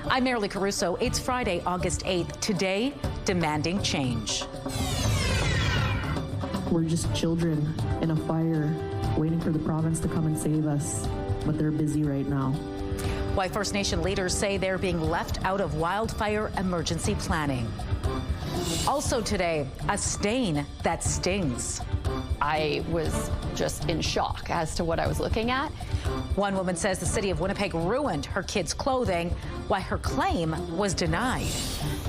I'm Marilee Caruso. It's Friday, August 8th. Today, demanding change. We're just children in a fire waiting for the province to come and save us, but they're busy right now. Why First Nation leaders say they're being left out of wildfire emergency planning. Also today, a stain that stings. I was just in shock as to what I was looking at. One woman says the city of Winnipeg ruined her kids' clothing, why her claim was denied.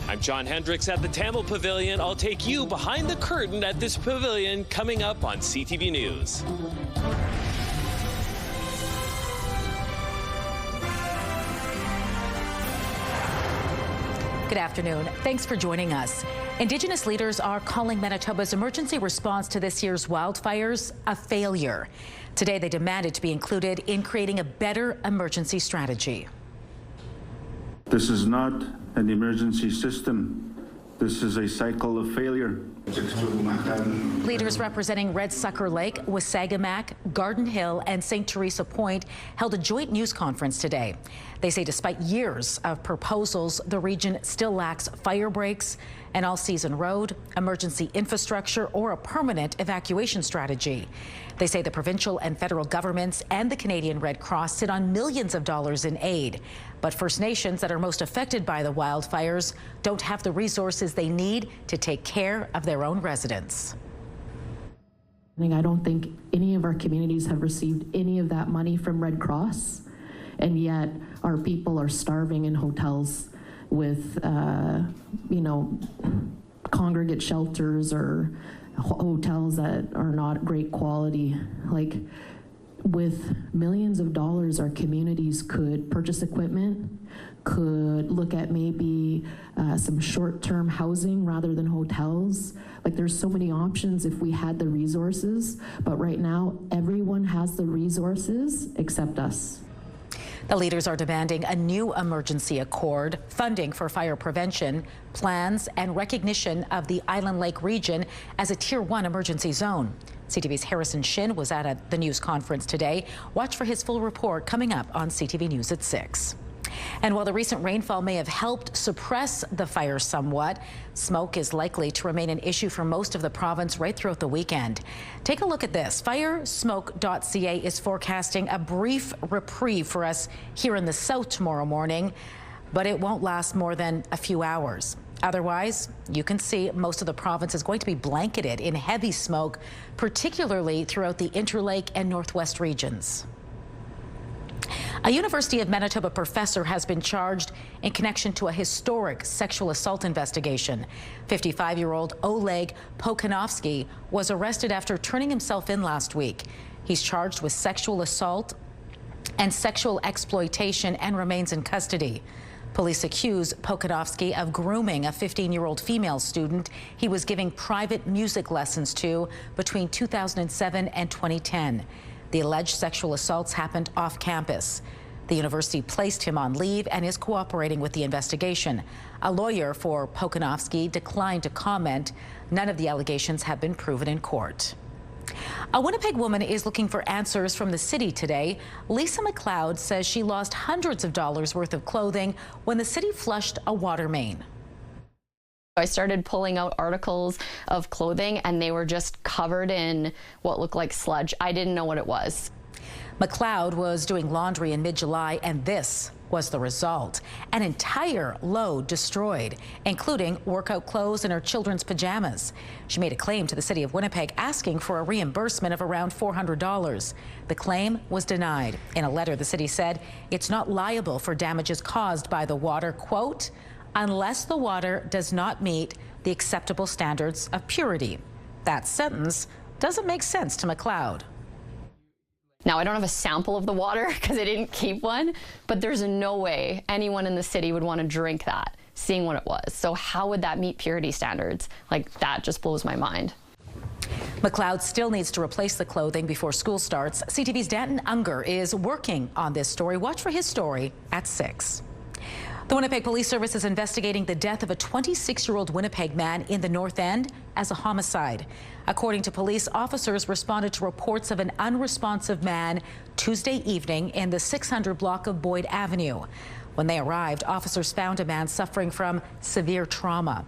I'm John Hendricks at the Tamil Pavilion. I'll take you behind the curtain at this pavilion coming up on CTV News. Good afternoon. Thanks for joining us. Indigenous leaders are calling Manitoba's emergency response to this year's wildfires a failure. Today, they demanded to be included in creating a better emergency strategy. This is not an emergency system. This is a cycle of failure. Leaders representing Red Sucker Lake, Wasagamacq, Garden Hill and St. Teresa Point held a joint news conference today. They say despite years of proposals, the region still lacks fire breaks, an all-season road, emergency infrastructure, or a permanent evacuation strategy. They say the provincial and federal governments and the Canadian Red Cross sit on millions of dollars in aid. But First Nations that are most affected by the wildfires don't have the resources they need to take care of their own residents. I don't think any of our communities have received any of that money from Red Cross, and yet our people are starving in hotels with, congregate shelters or hotels that are not great quality. Like, with millions of dollars, our communities could purchase equipment, could look at maybe some short-term housing rather than hotels. Like, there's so many options if we had the resources, but right now everyone has the resources except us. The leaders are demanding a new emergency accord, funding for fire prevention, plans, and recognition of the Island Lake region as a Tier 1 emergency zone. CTV's Harrison Shin was at the news conference today. Watch for his full report coming up on CTV News at 6. And while the recent rainfall may have helped suppress the fire somewhat, smoke is likely to remain an issue for most of the province right throughout the weekend. Take a look at this. Firesmoke.ca is forecasting a brief reprieve for us here in the south tomorrow morning, but it won't last more than a few hours. Otherwise, you can see most of the province is going to be blanketed in heavy smoke, particularly throughout the Interlake and Northwest regions. A University of Manitoba professor has been charged in connection to a historic sexual assault investigation. 55-year-old Oleg Pokanovsky was arrested after turning himself in last week. He's charged with sexual assault and sexual exploitation and remains in custody. Police accuse Pokanovsky of grooming a 15-year-old female student he was giving private music lessons to between 2007 and 2010. The alleged sexual assaults happened off campus. The university placed him on leave and is cooperating with the investigation. A lawyer for Pokanovsky declined to comment. None of the allegations have been proven in court. A Winnipeg woman is looking for answers from the city today. Lisa McLeod says she lost hundreds of dollars worth of clothing when the city flushed a water main. I started pulling out articles of clothing and they were just covered in what looked like sludge. I didn't know what it was. McLeod was doing laundry in mid-July and this was the result. An entire load destroyed, including workout clothes and her children's pajamas. She made a claim to the city of Winnipeg asking for a reimbursement of around $400. The claim was denied. In a letter, the city said it's not liable for damages caused by the water, quote, unless the water does not meet the acceptable standards of purity. That sentence doesn't make sense to McLeod. Now, I don't have a sample of the water because I didn't keep one, but there's no way anyone in the city would want to drink that, seeing what it was. So how would that meet purity standards? Like, that just blows my mind. McLeod still needs to replace the clothing before school starts. CTV's Danton Unger is working on this story. Watch for his story at 6. The Winnipeg Police Service is investigating the death of a 26-year-old Winnipeg man in the North End as a homicide. According to police, officers responded to reports of an unresponsive man Tuesday evening in the 600 block of Boyd Avenue. When they arrived, officers found a man suffering from severe trauma.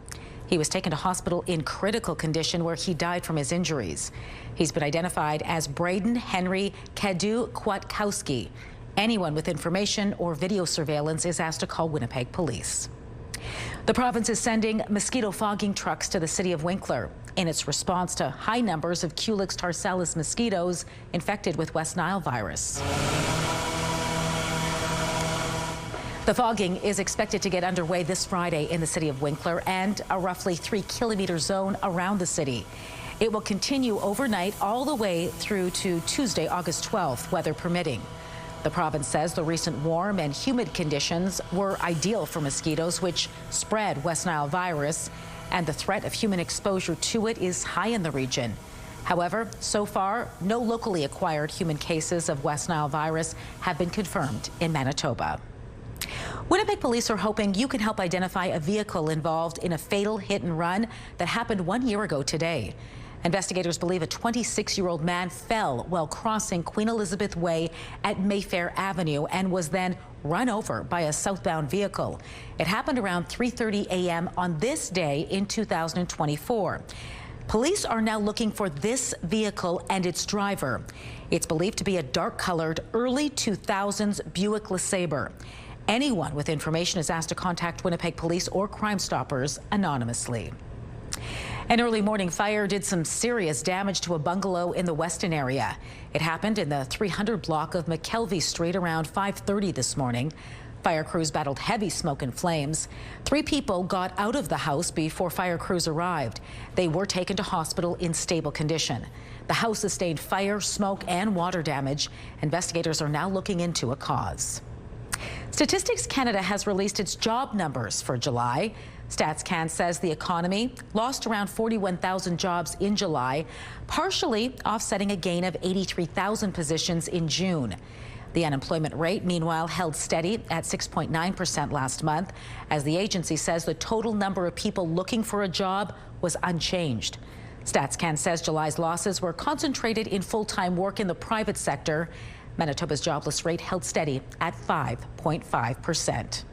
He was taken to hospital in critical condition where he died from his injuries. He's been identified as Braden Henry Kadu-Kwiatkowski. Anyone with information or video surveillance is asked to call Winnipeg Police. The province is sending mosquito fogging trucks to the city of Winkler in its response to high numbers of Culex tarsalis mosquitoes infected with West Nile virus. The fogging is expected to get underway this Friday in the city of Winkler and a roughly 3-kilometer zone around the city. It will continue overnight all the way through to Tuesday, August 12th, weather permitting. The province says the recent warm and humid conditions were ideal for mosquitoes, which spread West Nile virus, and the threat of human exposure to it is high in the region. However, so far, no locally acquired human cases of West Nile virus have been confirmed in Manitoba. Winnipeg police are hoping you can help identify a vehicle involved in a fatal hit and run that happened 1 year ago today. Investigators believe a 26-year-old man fell while crossing Queen Elizabeth Way at Mayfair Avenue and was then run over by a southbound vehicle. It happened around 3:30 a.m. on this day in 2024. Police are now looking for this vehicle and its driver. It's believed to be a dark-colored early 2000s Buick LeSabre. Anyone with information is asked to contact Winnipeg Police or Crime Stoppers anonymously. An early morning fire did some serious damage to a bungalow in the Weston area. It happened in the 300 block of McKelvey Street around 5:30 this morning. Fire crews battled heavy smoke and flames. 3 people got out of the house before fire crews arrived. They were taken to hospital in stable condition. The house sustained fire, smoke, and water damage. Investigators are now looking into a cause. Statistics Canada has released its job numbers for July. StatsCan says the economy lost around 41,000 jobs in July, partially offsetting a gain of 83,000 positions in June. The unemployment rate, meanwhile, held steady at 6.9% last month, as the agency says the total number of people looking for a job was unchanged. StatsCan says July's losses were concentrated in full-time work in the private sector. Manitoba's jobless rate held steady at 5.5%.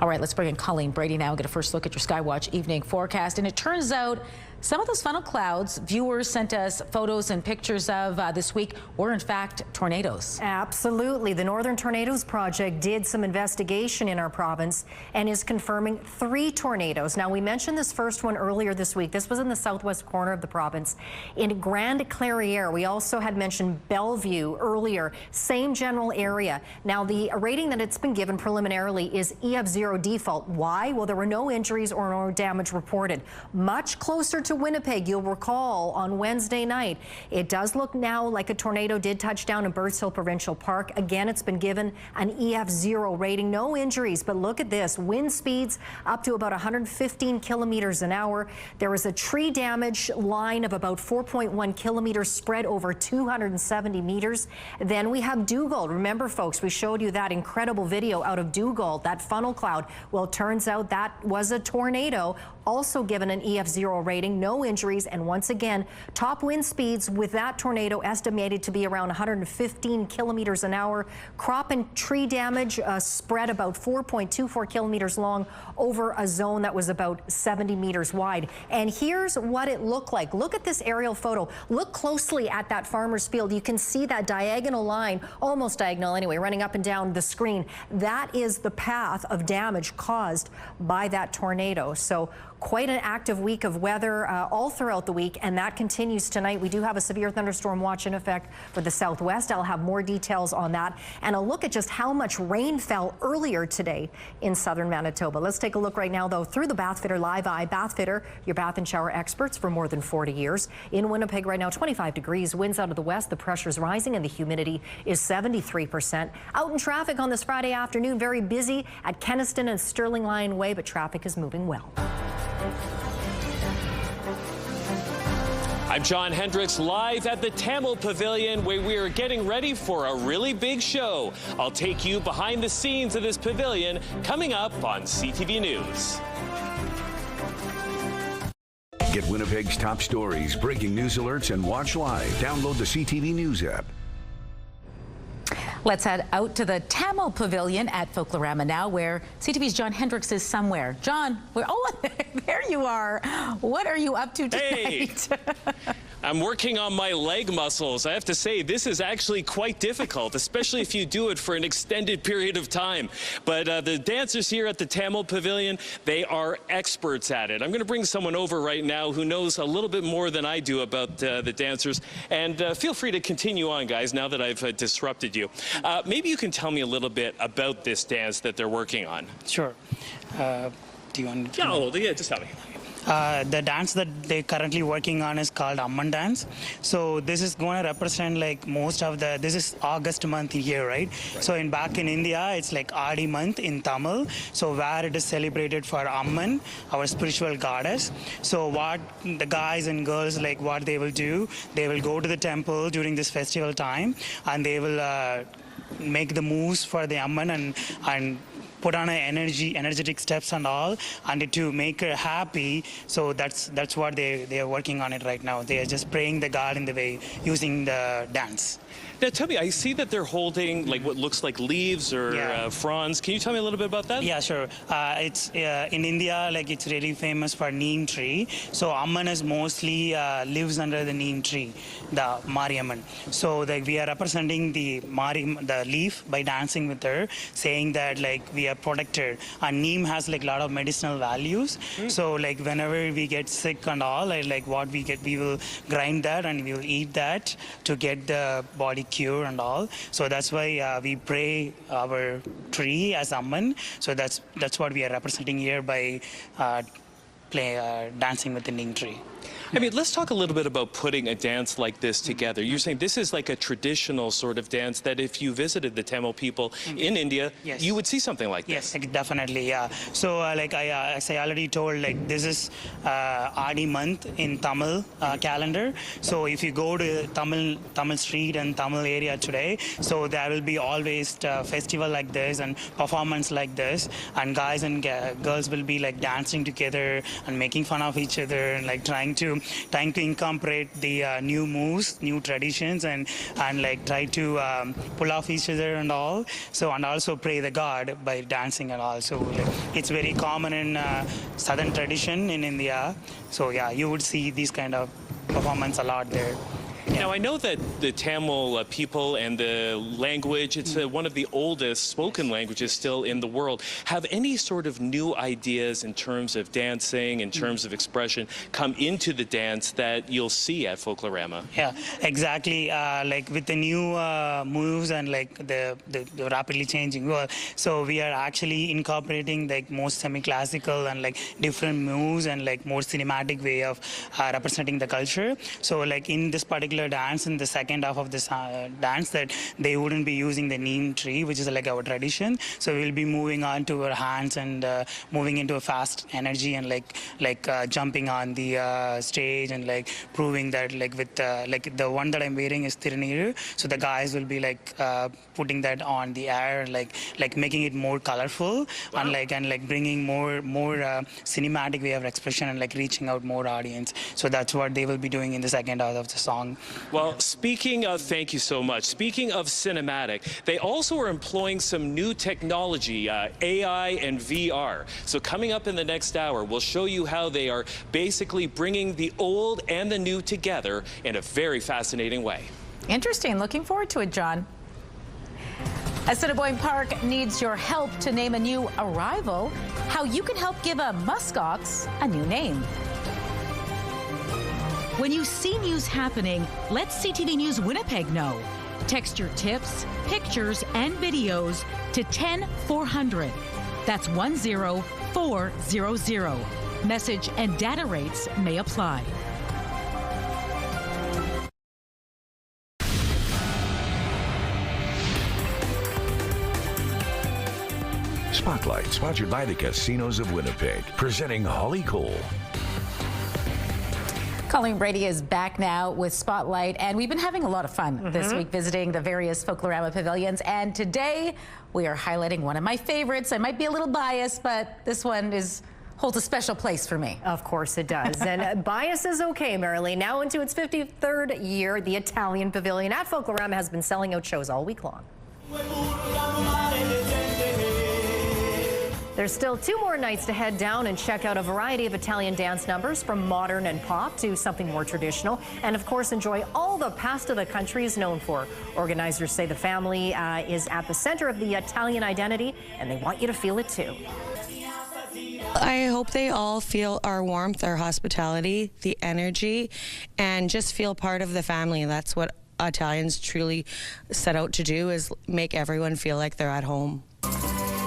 All right, let's bring in Colleen Brady now and get a first look at your Skywatch evening forecast. And it turns out some of those funnel clouds viewers sent us photos and pictures of this week were in fact tornadoes. Absolutely. The Northern Tornadoes Project did some investigation in our province and is confirming 3 tornadoes. Now, we mentioned this first one earlier this week. This was in the southwest corner of the province in Grande Clairiere. We also had mentioned Bellevue earlier, same general area. Now, the rating that it's been given preliminarily is EF0 default. Why? Well, there were no injuries or no damage reported. Much closer to Winnipeg, you'll recall on Wednesday night. It does look now like a tornado did touch down in Birds Hill Provincial Park. Again, it's been given an EF0 rating. No injuries, but look at this. Wind speeds up to about 115 kilometers an hour. There was a tree damage line of about 4.1 kilometers spread over 270 meters. Then we have Dugald. Remember, folks, we showed you that incredible video out of Dugald, that funnel cloud. Well, it turns out that was a tornado, also given an EF0 rating. No injuries, and once again, top wind speeds with that tornado estimated to be around 115 kilometers an hour. Crop and tree damage spread about 4.24 kilometers long over a zone that was about 70 meters wide. And here's what it looked like. Look at this aerial photo. Look closely at that farmer's field. You can see that diagonal line, almost diagonal anyway, running up and down the screen. That is the path of damage caused by that tornado. So quite an active week of weather all throughout the week, and that continues tonight. We do have a severe thunderstorm watch in effect for the southwest. I'll have more details on that, and a look at just how much rain fell earlier today in southern Manitoba. Let's take a look right now, though, through the Bathfitter Live Eye. Bathfitter, your bath and shower experts for more than 40 years. In Winnipeg right now, 25 degrees, winds out of the west, the pressure's rising, and the humidity is 73%. Out in traffic on this Friday afternoon, very busy at Kenniston and Sterling Lion Way, but traffic is moving well. I'm John Hendricks, live at the Tamil Pavilion, where we are getting ready for a really big show. I'll take you behind the scenes of this pavilion coming up on CTV News. Get Winnipeg's top stories, breaking news alerts, and watch live. Download the CTV News app. Let's head out to the Tamil Pavilion at Folklorama now, where CTV's John Hendricks is somewhere. John, there you are. What are you up to tonight? Hey. I'm working on my leg muscles. I have to say, this is actually quite difficult, especially if you do it for an extended period of time. But the dancers here at the Tamil Pavilion, they are experts at it. I'm going to bring someone over right now who knows a little bit more than I do about the dancers. And feel free to continue on, guys, now that I've disrupted you. Maybe you can tell me a little bit about this dance that they're working on. Sure. Do you want to? Yeah, just tell me. The dance that they're currently working on is called Amman dance. So this is going to represent like most of this is August month here, right? So back in India, it's like Adi month in Tamil. So where it is celebrated for Amman, our spiritual goddess. So what the guys and girls, like what they will do, they will go to the temple during this festival time and they will make the moves for the Amman and put on energetic steps and all, and to make her happy. So that's what they are working on it right now. They are just praying the God in the way using the dance. Now tell me, I see that they're holding like what looks like leaves or fronds. Can you tell me a little bit about that? Yeah, sure. It's in India, like it's really famous for neem tree. So Amman is mostly lives under the neem tree, the Mariamman. So we are representing the leaf by dancing with her, saying that like we are protected. And neem has like a lot of medicinal values. So like whenever we get sick and all, like what we get, we will grind that and we will eat that to get the body cure and all. So that's why we pray our tree as Amman. So that's what we are representing here by dancing with the neem tree. I mean, let's talk a little bit about putting a dance like this together. You're saying this is like a traditional sort of dance that if you visited the Tamil people in India, you would see something like this. Yes, definitely, yeah. So like as I already told, like this is Adi month in Tamil calendar. So if you go to Tamil street and Tamil area today, so there will be always a festival like this and performance like this, and guys and girls will be like dancing together and making fun of each other and like trying to incorporate the new moves, new traditions, and like try to pull off each other and all. So and also pray the God by dancing and all. So like, it's very common in southern tradition in India. So yeah, you would see these kind of performance a lot there. Now, I know that the Tamil people and the language, it's one of the oldest spoken languages still in the world. Have any sort of new ideas in terms of dancing, in terms of expression, come into the dance that you'll see at Folklorama? Yeah, exactly. Like with the new moves and like the rapidly changing world. So we are actually incorporating like more semi-classical and like different moves and like more cinematic way of representing the culture. So like in this particular dance, in the second half of this dance, that they wouldn't be using the neem tree, which is like our tradition. So we'll be moving on to our hands and moving into a fast energy and like jumping on the stage and like proving that like with like the one that I'm wearing is Tiruniru. So the guys will be like putting that on the air, like making it more colorful and like bringing more cinematic way of expression and like reaching out more audience. So that's what they will be doing in the second half of the song. Well, speaking of, thank you so much. Speaking of cinematic, they also are employing some new technology, AI and VR. So coming up in the next hour, we'll show you how they are basically bringing the old and the new together in a very fascinating way. Interesting. Looking forward to it, John. Assiniboine Park needs your help to name a new arrival. How you can help give a muskox a new name. When you see news happening, let CTV News Winnipeg know. Text your tips, pictures, and videos to 10400. That's 10400. Message and data rates may apply. Spotlight, sponsored by the Casinos of Winnipeg, presenting Holly Cole. Colleen Brady is back now with Spotlight, and we've been having a lot of fun this week visiting the various Folklorama pavilions, and today we are highlighting one of my favorites. I might be a little biased, but this one holds a special place for me. Of course it does. And bias is okay, Marilee. Now into its 53rd year, the Italian Pavilion at Folklorama has been selling out shows all week long. There's still 2 more nights to head down and check out a variety of Italian dance numbers, from modern and pop to something more traditional, and of course enjoy all the pasta the country is known for. Organizers say the family is at the center of the Italian identity, and they want you to feel it too. I hope they all feel our warmth, our hospitality, the energy, and just feel part of the family. That's what Italians truly set out to do, is make everyone feel like they're at home.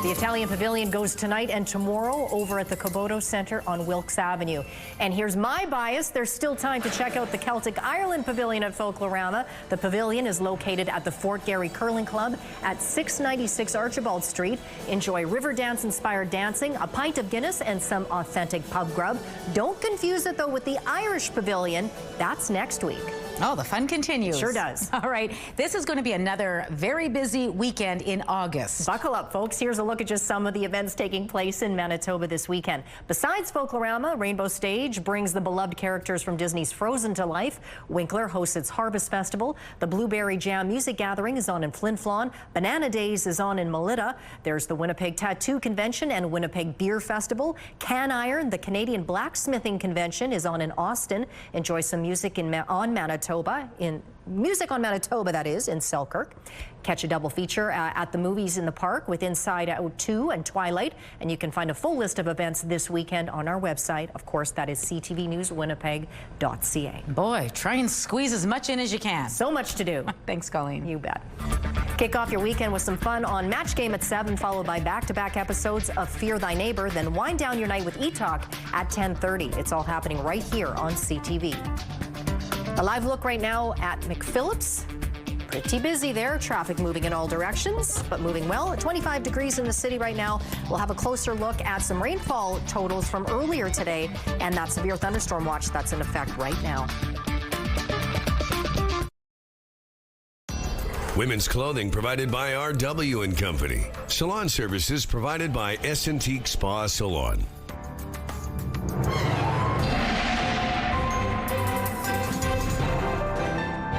The Italian Pavilion goes tonight and tomorrow over at the Caboto Center on Wilkes Avenue. And here's my bias. There's still time to check out the Celtic Ireland Pavilion at Folklorama. The pavilion is located at the Fort Garry Curling Club at 696 Archibald Street. Enjoy river dance-inspired dancing, a pint of Guinness, and some authentic pub grub. Don't confuse it, though, with the Irish Pavilion. That's next week. Oh, the fun continues. Sure does. All right. This is going to be another very busy weekend in August. Buckle up, folks. Here's a look at just some of the events taking place in Manitoba this weekend. Besides Folklorama, Rainbow Stage brings the beloved characters from Disney's Frozen to life. Winkler hosts its Harvest Festival. The Blueberry Jam Music Gathering is on in Flin Flon. Banana Days is on in Melita. There's the Winnipeg Tattoo Convention and Winnipeg Beer Festival. Can Iron, the Canadian Blacksmithing Convention, is on in Austin. Enjoy some music on Manitoba, that is, in Selkirk. Catch a double feature at the Movies in the Park with Inside Out 2 and Twilight. And you can find a full list of events this weekend on our website. Of course, that is ctvnewswinnipeg.ca. Boy, try and squeeze as much in as you can. So much to do. Thanks, Colleen. You bet. Kick off your weekend with some fun on Match Game at 7, followed by back-to-back episodes of Fear Thy Neighbor. Then wind down your night with E-Talk at 10:30. It's all happening right here on CTV. A live look right now at McPhillips. Pretty busy there. Traffic moving in all directions, but moving well. 25 degrees in the city right now. We'll have a closer look at some rainfall totals from earlier today and that severe thunderstorm watch that's in effect right now. Women's clothing provided by RW & Company. Salon services provided by S&T Spa Salon.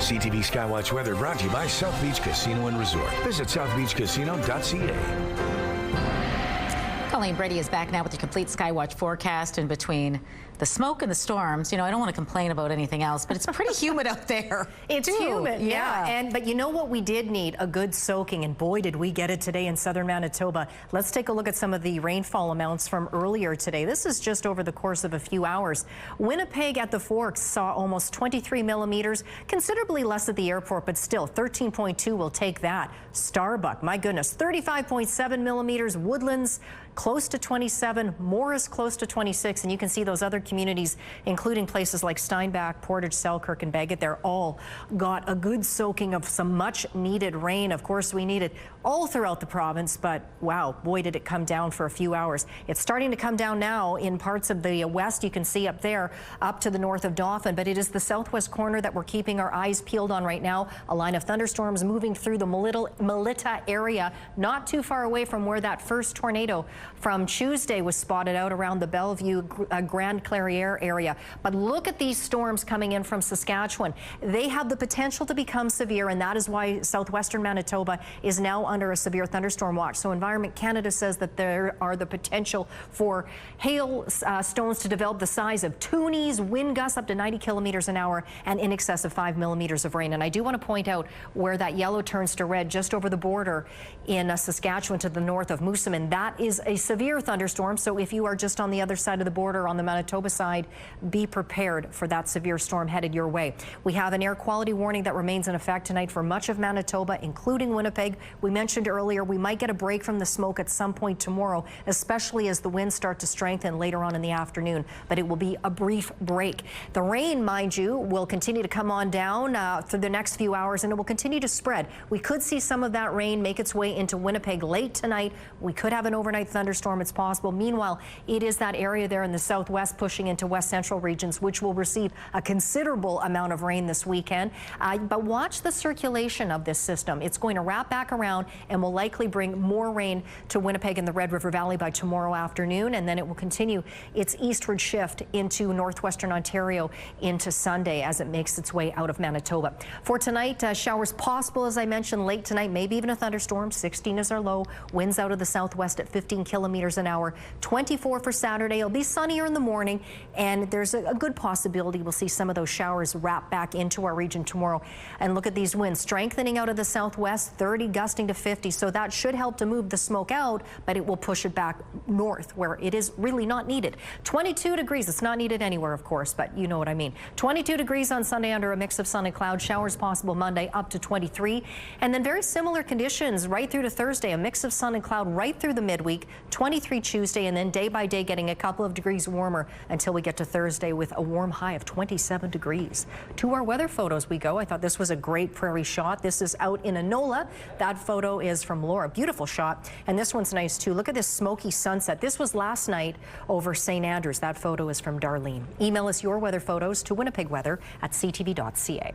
CTV Skywatch weather brought to you by South Beach Casino and Resort. Visit southbeachcasino.ca. Colleen Brady is back now with your complete Skywatch forecast. In between the smoke and the storms, you know, I don't want to complain about anything else, but it's pretty humid out there. It's humid, yeah. But you know what we did need? A good soaking, and boy, did we get it today in southern Manitoba. Let's take a look at some of the rainfall amounts from earlier today. This is just over the course of a few hours. Winnipeg at the Forks saw almost 23 millimeters, considerably less at the airport, but still 13.2 will take that. Starbuck, my goodness, 35.7 millimeters. Woodlands, close to 27, Morris close to 26, and you can see those other communities, including places like Steinbach, Portage, Selkirk, and Bagot, they're all got a good soaking of some much needed rain. Of course, we need it all throughout the province, but wow, boy, did it come down for a few hours. It's starting to come down now in parts of the west. You can see up there, up to the north of Dauphin, but it is the southwest corner that we're keeping our eyes peeled on right now. A line of thunderstorms moving through the Melita area, not too far away from where that first tornado from Tuesday was spotted out around the Bellevue, Grand Clairiere area. But look at these storms coming in from Saskatchewan. They have the potential to become severe, and that is why southwestern Manitoba is now under a severe thunderstorm watch. So Environment Canada says that there are the potential for hail stones to develop the size of toonies, wind gusts up to 90 kilometers an hour, and in excess of 5 millimeters of rain. And I do want to point out where that yellow turns to red, just over the border in Saskatchewan to the north of Moosomin. That is a severe thunderstorm, so if you are just on the other side of the border on the Manitoba side, be prepared for that severe storm headed your way. We have an air quality warning that remains in effect tonight for much of Manitoba, including Winnipeg. We mentioned earlier we might get a break from the smoke at some point tomorrow, especially as the winds start to strengthen later on in the afternoon, but it will be a brief break. The rain, mind you, will continue to come on down through the next few hours, and it will continue to spread. We could see some of that rain make its way into Winnipeg late tonight. We could have an overnight thunderstorm thunderstorm. It's possible. Meanwhile, it is that area there in the southwest pushing into west central regions, which will receive a considerable amount of rain this weekend. But watch the circulation of this system. It's going to wrap back around and will likely bring more rain to Winnipeg and the Red River Valley by tomorrow afternoon, and then it will continue its eastward shift into northwestern Ontario into Sunday as it makes its way out of Manitoba. For tonight, showers possible, as I mentioned, late tonight, maybe even a thunderstorm. 16 is our low. Winds out of the southwest at 15 kilometers an hour. 24 for Saturday. It'll be sunnier in the morning, and there's a good possibility we'll see some of those showers wrap back into our region tomorrow. And look at these winds strengthening out of the southwest, 30 gusting to 50. So that should help to move the smoke out, but it will push it back north where it is really not needed. 22 degrees. It's not needed anywhere, of course, but you know what I mean. 22 degrees on Sunday under a mix of sun and cloud. Showers possible Monday up to 23. And then very similar conditions right through to Thursday. A mix of sun and cloud right through the midweek. 23 Tuesday, and then day by day getting a couple of degrees warmer until we get to Thursday with a warm high of 27 degrees. To our weather photos we go. I thought this was a great prairie shot. This is out in Enola. That photo is from Laura. Beautiful shot. And this one's nice too. Look at this smoky sunset. This was last night over St. Andrews. That photo is from Darlene. Email us your weather photos to winnipegweather@ctv.ca.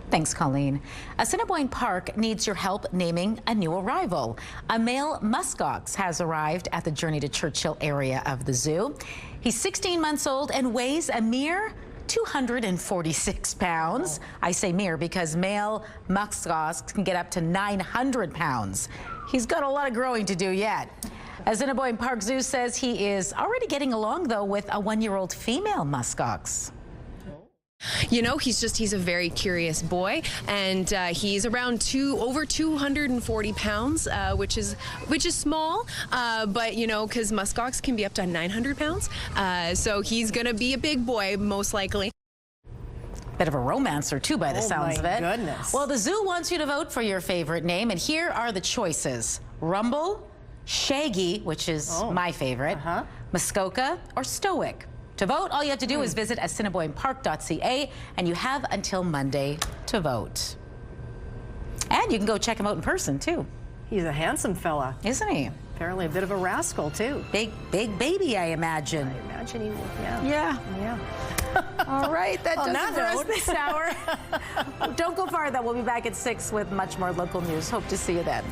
Thanks, Colleen. Assiniboine Park needs your help naming a new arrival. A male muskox has arrived at the Journey to Churchill area of the zoo. He's 16 months old and weighs a mere 246 pounds. I say mere because male muskox can get up to 900 pounds. He's got a lot of growing to do yet. Assiniboine Park Zoo says he is already getting along, though, with a 1-year-old female muskox. You know, he's a very curious boy, and he's around over 240 pounds, which is small, but you know, because muskox can be up to 900 pounds, so he's gonna be a big boy most likely. Bit of a romancer too, by the sounds of it. Oh my goodness. Well, the zoo wants you to vote for your favorite name, and here are the choices: Rumble, Shaggy, which is my favorite, Muskoka, or Stoic. To vote, all you have to do is visit assiniboinepark.ca, and you have until Monday to vote. And you can go check him out in person, too. He's a handsome fella. Isn't he? Apparently a bit of a rascal, too. Big baby, I imagine. I imagine he will, Yeah. All right, that does it for us note. this hour. Don't go far, though. We'll be back at 6 with much more local news. Hope to see you then.